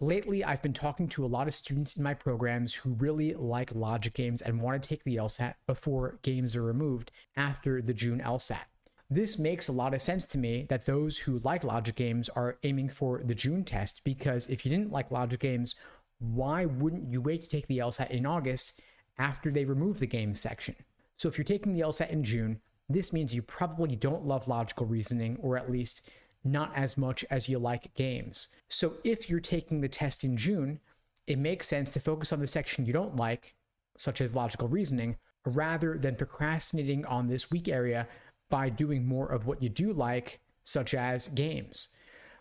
Lately, I've been talking to a lot of students in my programs who really like logic games and want to take the LSAT before games are removed after the June LSAT. This makes a lot of sense to me that those who like logic games are aiming for the June test, because if you didn't like logic games, why wouldn't you wait to take the LSAT in August after they remove the games section? So if you're taking the LSAT in June, this means you probably don't love logical reasoning, or at least not as much as you like games. So if you're taking the test in June, it makes sense to focus on the section you don't like, such as logical reasoning, rather than procrastinating on this weak area by doing more of what you do like, such as games.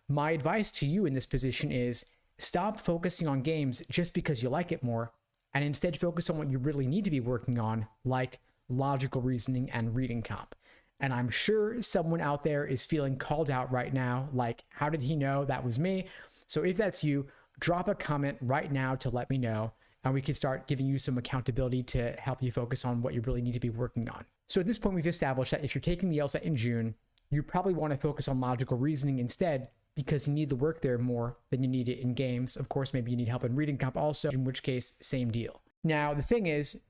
My advice to you in this position is stop focusing on games just because you like it more, and instead focus on what you really need to be working on, like logical reasoning and reading comp. And I'm sure someone out there is feeling called out right now, like, how did he know that was me? So if that's you, drop a comment right now to let me know, and we can start giving you some accountability to help you focus on what you really need to be working on. So at this point, we've established that if you're taking the LSAT in June, you probably want to focus on logical reasoning instead, because you need the work there more than you need it in games. Of course, maybe you need help in reading comp also, in which case, same deal. Now, the thing is,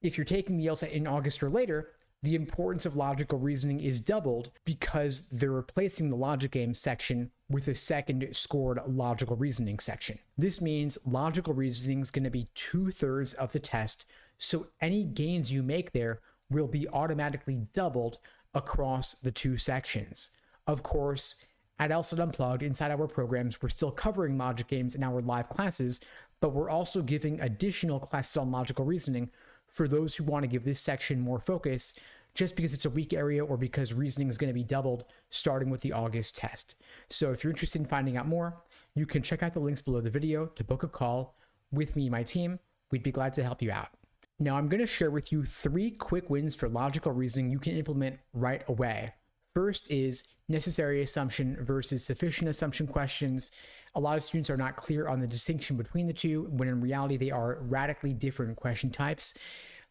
if you're taking the LSAT in August or later, the importance of logical reasoning is doubled because they're replacing the logic game section with a second scored logical reasoning section. This means logical reasoning is going to be 2/3 of the test, so any gains you make there will be automatically doubled across the two sections. Of course, at LSAT Unplugged, inside our programs, we're still covering logic games in our live classes, but we're also giving additional classes on logical reasoning for those who want to give this section more focus, just because it's a weak area or because reasoning is going to be doubled starting with the August test. So if you're interested in finding out more, you can check out the links below the video to book a call with me and my team. We'd be glad to help you out. Now, I'm going to share with you 3 quick wins for logical reasoning you can implement right away. First is necessary assumption versus sufficient assumption questions. A lot of students are not clear on the distinction between the two, when in reality they are radically different question types.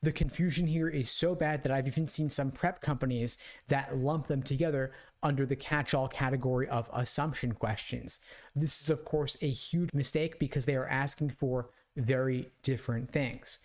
The confusion here is so bad that I've even seen some prep companies that lump them together under the catch-all category of assumption questions. This is, of course, a huge mistake because they are asking for very different things.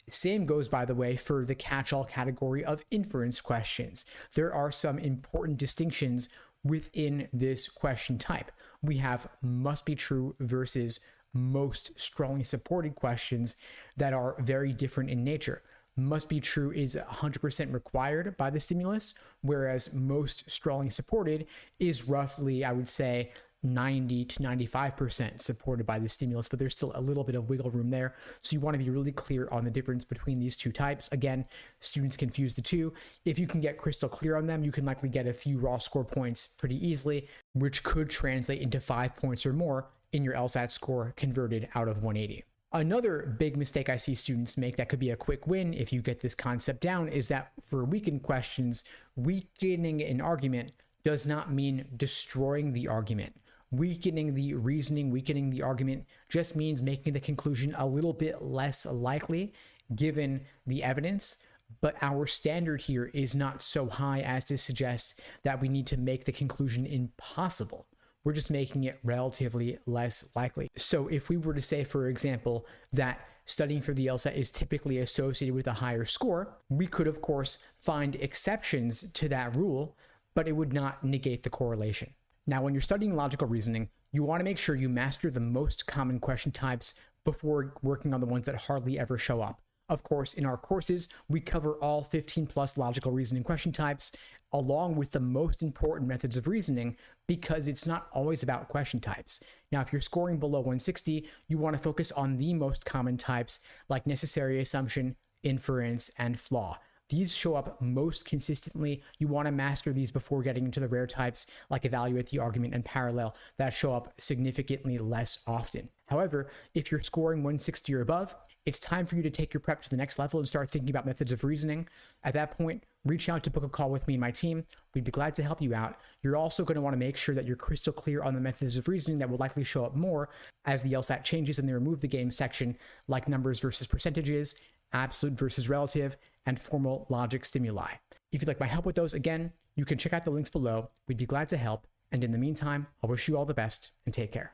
Same goes, by the way, for the catch-all category of inference questions. There are some important distinctions within this question type. We have must be true versus most strongly supported questions that are very different in nature. Must be true is 100% required by the stimulus, whereas most strongly supported is roughly, I would say, 90 to 95% supported by the stimulus, but there's still a little bit of wiggle room there. So you want to be really clear on the difference between these two types. Again, students confuse the two. If you can get crystal clear on them, you can likely get a few raw score points pretty easily, which could translate into 5 points or more in your LSAT score converted out of 180. Another big mistake I see students make that could be a quick win if you get this concept down is that for weakened questions, weakening an argument does not mean destroying the argument. Weakening the reasoning, weakening the argument just means making the conclusion a little bit less likely given the evidence. But our standard here is not so high as to suggest that we need to make the conclusion impossible. We're just making it relatively less likely. So if we were to say, for example, that studying for the LSAT is typically associated with a higher score, we could, of course, find exceptions to that rule, but it would not negate the correlation. Now, when you're studying logical reasoning, you want to make sure you master the most common question types before working on the ones that hardly ever show up. Of course, in our courses, we cover all 15+ logical reasoning question types, along with the most important methods of reasoning, because it's not always about question types. Now, if you're scoring below 160, you want to focus on the most common types like necessary assumption, inference, and flaw. These show up most consistently. You want to master these before getting into the rare types like evaluate the argument and parallel that show up significantly less often. However, if you're scoring 160 or above, it's time for you to take your prep to the next level and start thinking about methods of reasoning. At that point, reach out to book a call with me and my team. We'd be glad to help you out. You're also going to want to make sure that you're crystal clear on the methods of reasoning that will likely show up more as the LSAT changes and they remove the game section, like numbers versus percentages, absolute versus relative, and formal logic stimuli. If you'd like my help with those, again, you can check out the links below. We'd be glad to help. And in the meantime, I'll wish you all the best and take care.